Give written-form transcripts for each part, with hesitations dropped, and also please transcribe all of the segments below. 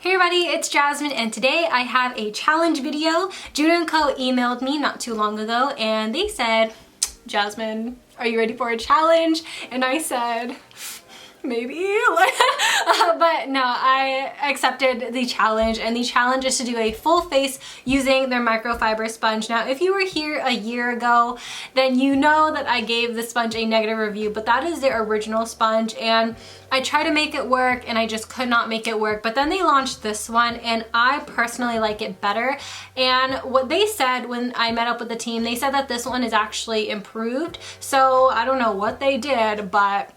Hey everybody, it's Jasmine and today I have a challenge video. Juno&Co emailed me not too long ago and they said, Jasmine, are you ready for a challenge? And I said, maybe. But no, I accepted the challenge, and the challenge is to do a full face using their microfiber sponge. Now, if you were here a year ago, then you know that I gave the sponge a negative review, but that is their original sponge, and I tried to make it work and I just could not make it work. But then they launched this one and I personally like it better. And what they said when I met up with the team, they said that this one is actually improved. So I don't know what they did, but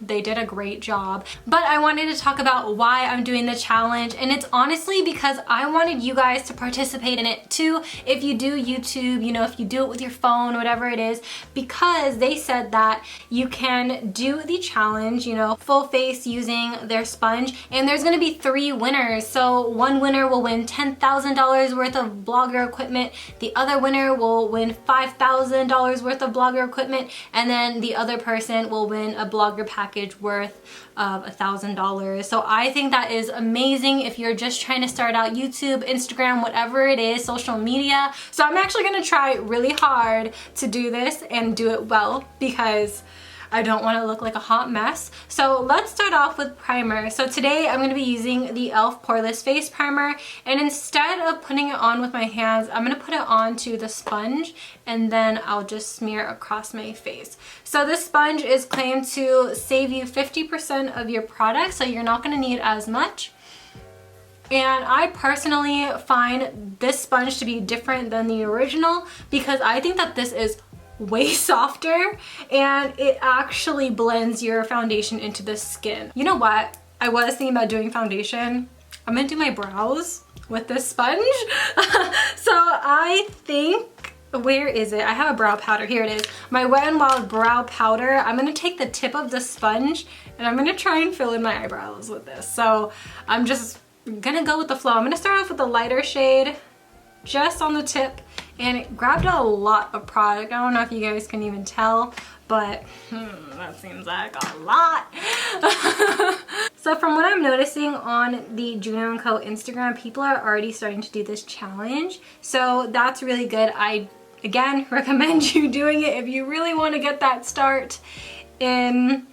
they did a great job. But I wanted to talk about why I'm doing the challenge, and it's honestly because I wanted you guys to participate in it too. If you do YouTube, you know, if you do it with your phone, whatever it is, because they said that you can do the challenge, you know, full face using their sponge, and there's gonna be 3 winners. So one winner will win $10,000 worth of blogger equipment, the other winner will win $5,000 worth of blogger equipment, and then the other person will win a blogger package worth of $1,000. So I think that is amazing if you're just trying to start out YouTube, Instagram, whatever it is, social media. So I'm actually gonna try really hard to do this and do it well because I don't want to look like a hot mess. So let's start off with primer. So today I'm going to be using the e.l.f. Poreless Face Primer, and instead of putting it on with my hands, I'm going to put it onto the sponge and then I'll just smear across my face. So this sponge is claimed to save you 50% of your product, so you're not going to need as much. And I personally find this sponge to be different than the original because I think that this is way softer and it actually blends your foundation into the skin. You know what? I was thinking about doing foundation. I'm gonna do my brows with this sponge. So I think, where is it? I have a brow powder. Here it is. My Wet n Wild brow powder. I'm gonna take the tip of the sponge and I'm gonna try and fill in my eyebrows with this. So I'm just gonna go with the flow. I'm gonna start off with the lighter shade just on the tip, and it grabbed a lot of product. I don't know if you guys can even tell, but that seems like a lot. So from what I'm noticing on the Juno&Co Instagram, people are already starting to do this challenge, so that's really good. I again recommend you doing it if you really want to get that start in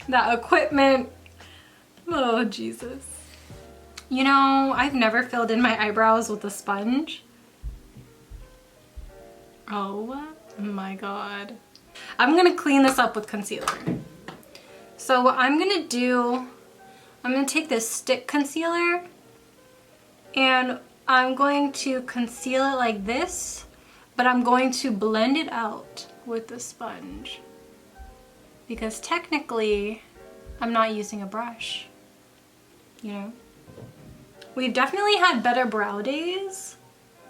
that equipment. Oh Jesus. You know, I've never filled in my eyebrows with a sponge. Oh my god. I'm gonna clean this up with concealer. So what I'm gonna do, I'm gonna take this stick concealer and I'm going to conceal it like this, but I'm going to blend it out with the sponge because technically I'm not using a brush, you know? We've definitely had better brow days,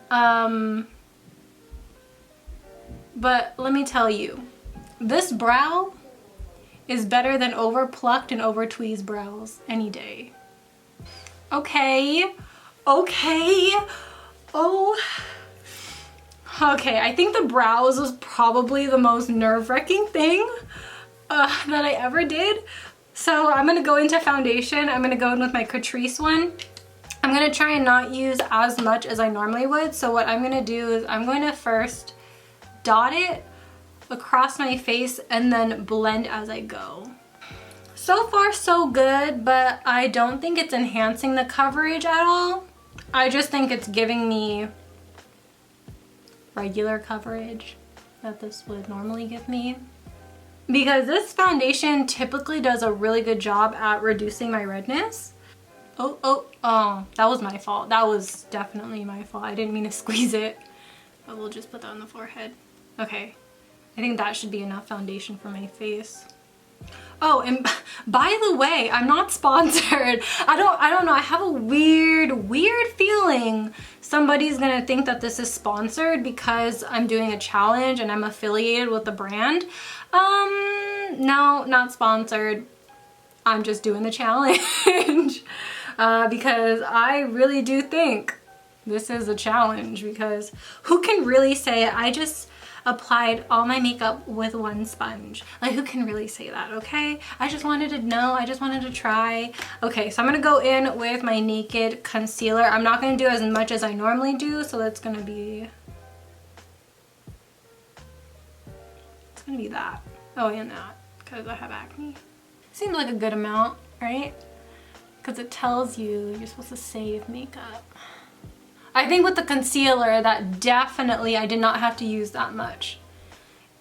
but let me tell you, this brow is better than over plucked and over tweezed brows any day. Okay, okay, oh, okay, I think the brows was probably the most nerve-wracking thing that I ever did. So I'm gonna go into foundation. I'm gonna go in with my Catrice one. I'm gonna try and not use as much as I normally would. So what I'm gonna do is I'm going to first dot it across my face and then blend as I go. So far so good, but I don't think it's enhancing the coverage at all. I just think it's giving me regular coverage that this would normally give me. Because this foundation typically does a really good job at reducing my redness. Oh, that was my fault. That was definitely my fault. I didn't mean to squeeze it. But we'll just put that on the forehead. Okay, I think that should be enough foundation for my face. Oh, and by the way, I'm not sponsored. I don't know. I have a weird feeling somebody's gonna think that this is sponsored because I'm doing a challenge and I'm affiliated with the brand. No, not sponsored. I'm just doing the challenge. Because I really do think this is a challenge, because who can really say I just applied all my makeup with one sponge. Like, who can really say that, okay? I just wanted to know, I just wanted to try. Okay, so I'm gonna go in with my Naked concealer. I'm not gonna do as much as I normally do, so that's gonna be, it's gonna be that. Oh, and that, because I have acne. Seems like a good amount, right? Because it tells you you're supposed to save makeup. I think with the concealer, that definitely I did not have to use that much.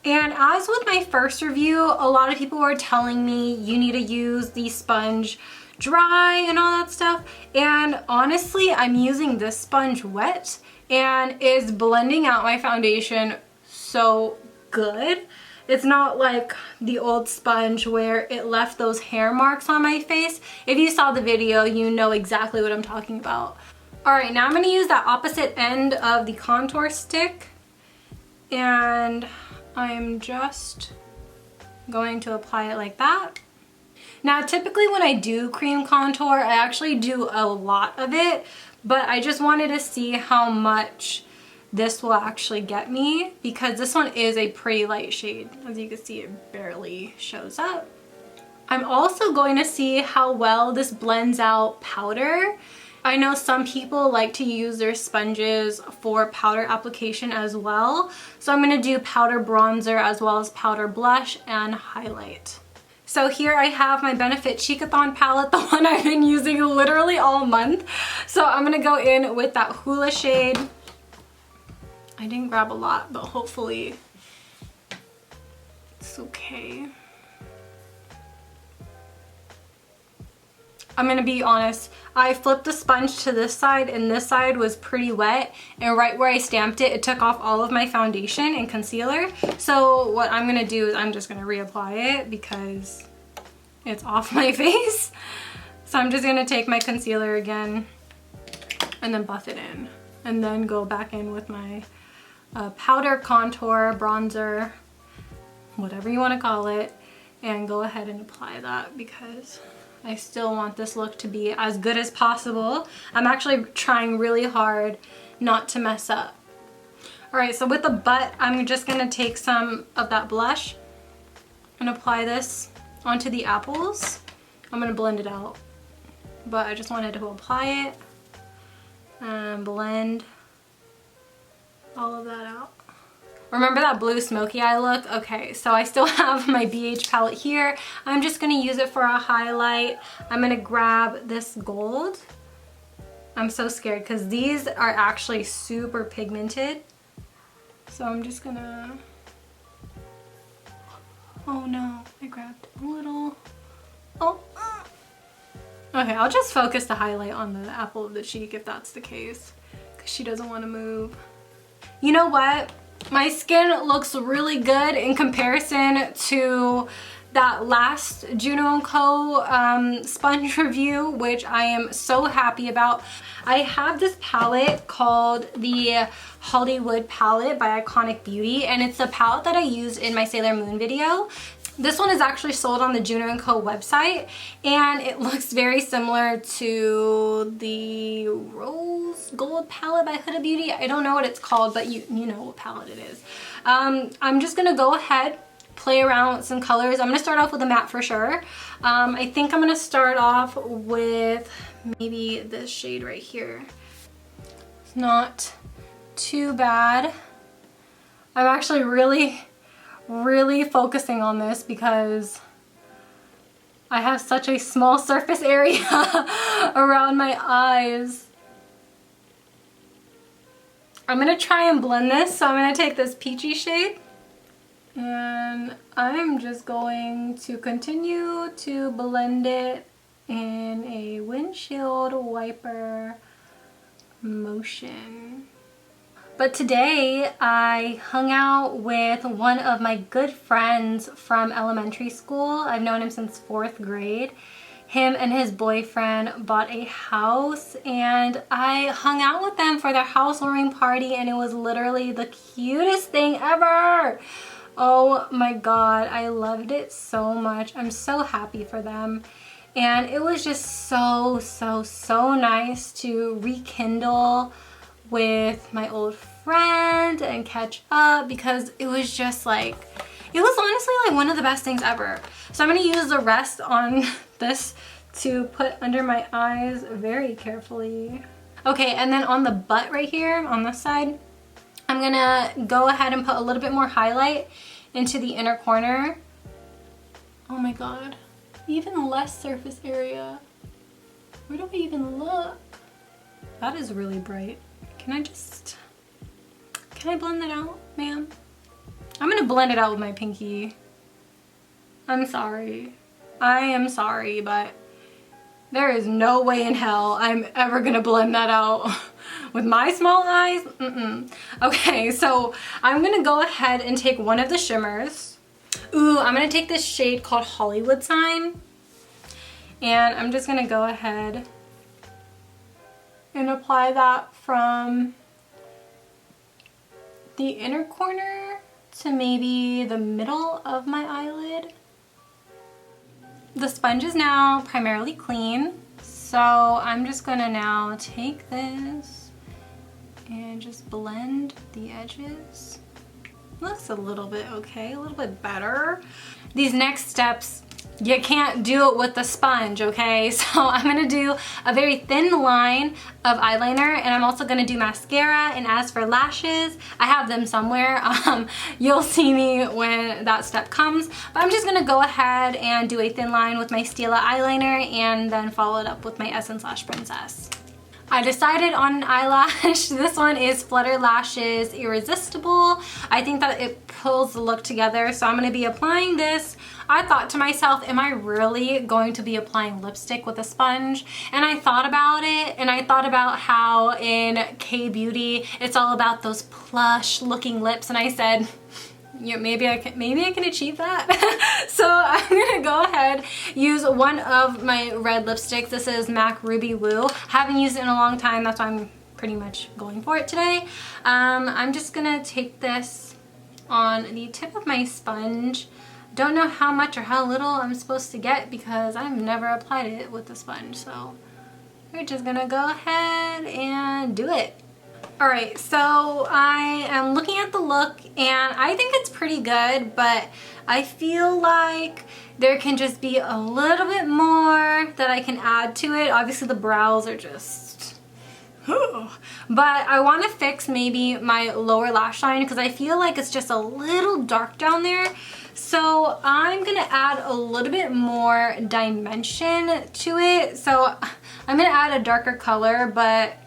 And as with my first review, a lot of people were telling me you need to use the sponge dry and all that stuff. And honestly, I'm using this sponge wet and it's blending out my foundation so good. It's not like the old sponge where it left those hair marks on my face. If you saw the video, you know exactly what I'm talking about. All right, now I'm gonna use that opposite end of the contour stick and I'm just going to apply it like that. Now, typically when I do cream contour, I actually do a lot of it, but I just wanted to see how much this will actually get me because this one is a pretty light shade. As you can see, it barely shows up. I'm also going to see how well this blends out powder. I know some people like to use their sponges for powder application as well. So I'm gonna do powder bronzer as well as powder blush and highlight. So here I have my Benefit Cheekathon palette, the one I've been using literally all month. So I'm gonna go in with that Hula shade. I didn't grab a lot, but hopefully it's okay. I'm gonna be honest, I flipped the sponge to this side and this side was pretty wet, and right where I stamped it, it took off all of my foundation and concealer. So what I'm gonna do is I'm just gonna reapply it because it's off my face. So I'm just gonna take my concealer again and then buff it in and then go back in with my powder, contour, bronzer, whatever you wanna call it, and go ahead and apply that because I still want this look to be as good as possible. I'm actually trying really hard not to mess up. All right, so with the butt, I'm just gonna take some of that blush and apply this onto the apples. I'm gonna blend it out, but I just wanted to apply it and blend all of that out. Remember that blue smoky eye look? Okay, so I still have my Beige palette here. I'm just gonna use it for a highlight. I'm gonna grab this gold. I'm so scared because these are actually super pigmented. So I'm just gonna, oh no, I grabbed a little, oh. Okay, I'll just focus the highlight on the apple of the cheek if that's the case, because she doesn't wanna move. You know what? My skin looks really good in comparison to that last Juno&Co sponge review, which I am so happy about. I have this palette called the Hollywood palette by Iconic Beauty, and it's the palette that I used in my Sailor Moon video. This one is actually sold on the Juno&Co website, and it looks very similar to the Rose Gold palette by Huda Beauty. I don't know what it's called, but you know what palette it is. I'm just gonna go ahead, play around with some colors. I'm gonna start off with a matte for sure. I think I'm gonna start off with maybe this shade right here. It's not too bad. I'm actually really focusing on this because I have such a small surface area around my eyes. I'm gonna try and blend this, so I'm gonna take this peachy shade and I'm just going to continue to blend it in a windshield wiper motion. But today I hung out with one of my good friends from elementary school. I've known him since 4th grade. Him and his boyfriend bought a house and I hung out with them for their housewarming party, and it was literally the cutest thing ever. Oh my god, I loved it so much. I'm so happy for them. And it was just so nice to rekindle with my old friend and catch up because it was just like, it was honestly like one of the best things ever. So I'm gonna use the rest on this to put under my eyes very carefully. Okay, and then on the butt right here, on this side, I'm gonna go ahead and put a little bit more highlight into the inner corner. Oh my God, even less surface area. Where do I even look? That is really bright. Can I blend that out, ma'am? I'm gonna blend it out with my pinky. I'm sorry. I am sorry, but there is no way in hell I'm ever gonna blend that out with my small eyes. Okay, so I'm gonna go ahead and take one of the shimmers. Ooh, I'm gonna take this shade called Hollywood Sign. And I'm just gonna go ahead and apply that from the inner corner to maybe the middle of my eyelid. The sponge is now primarily clean, so I'm just gonna now take this and just blend the edges. Looks a little bit okay, a little bit better. These next steps, you can't do it with the sponge, okay? So I'm gonna do a very thin line of eyeliner, and I'm also gonna do mascara. And as for lashes, I have them somewhere. You'll see me when that step comes. But I'm just gonna go ahead and do a thin line with my Stila eyeliner and then follow it up with my Essence Lash Princess. I decided on an eyelash. This one is Flutter Lashes Irresistible. I think that it pulls the look together, so I'm gonna be applying this. I thought to myself, am I really going to be applying lipstick with a sponge? And I thought about it, and I thought about how in K-beauty, it's all about those plush looking lips, and I said, yeah, maybe I can achieve that. So I'm gonna go ahead, use one of my red lipsticks. This is MAC Ruby Woo. Haven't used it in a long time, that's why I'm pretty much going for it today. I'm just gonna take this on the tip of my sponge. Don't know how much or how little I'm supposed to get because I've never applied it with the sponge, so we're just gonna go ahead and do it. Alright, so I am looking at the look and I think it's pretty good, but I feel like there can just be a little bit more that I can add to it. Obviously the brows are just... But I want to fix maybe my lower lash line because I feel like it's just a little dark down there. So I'm going to add a little bit more dimension to it. So I'm going to add a darker color, but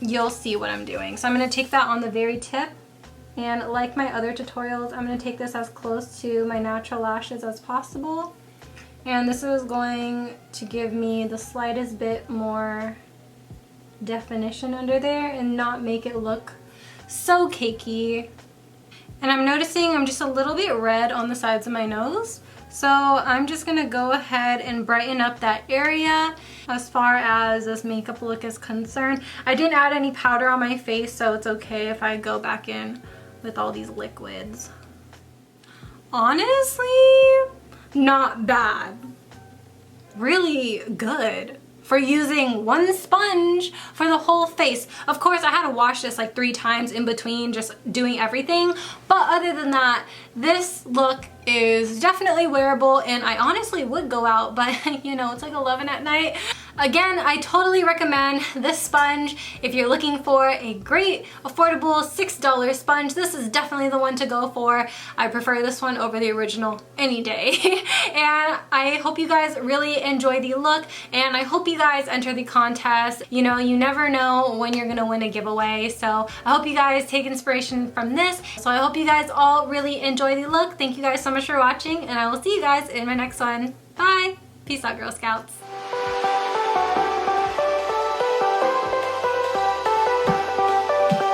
you'll see what I'm doing. So I'm going to take that on the very tip, and like my other tutorials, I'm going to take this as close to my natural lashes as possible. And this is going to give me the slightest bit more definition under there and not make it look so cakey. And I'm noticing I'm just a little bit red on the sides of my nose. So I'm just gonna go ahead and brighten up that area as far as this makeup look is concerned. I didn't add any powder on my face, so it's okay if I go back in with all these liquids. Honestly, not bad. Really good for using one sponge for the whole face. Of course, I had to wash this like 3 times in between just doing everything. But other than that, this look is definitely wearable, and I honestly would go out, but you know, it's like 11 at night. Again, I totally recommend this sponge if you're looking for a great, affordable $6 sponge. This is definitely the one to go for. I prefer this one over the original any day. And I hope you guys really enjoy the look, and I hope you guys enter the contest. You know, you never know when you're gonna win a giveaway, so I hope you guys take inspiration from this. So I hope you guys all really enjoy the look. Thank you guys so much for watching, and I will see you guys in my next one. Bye! Peace out, Girl Scouts.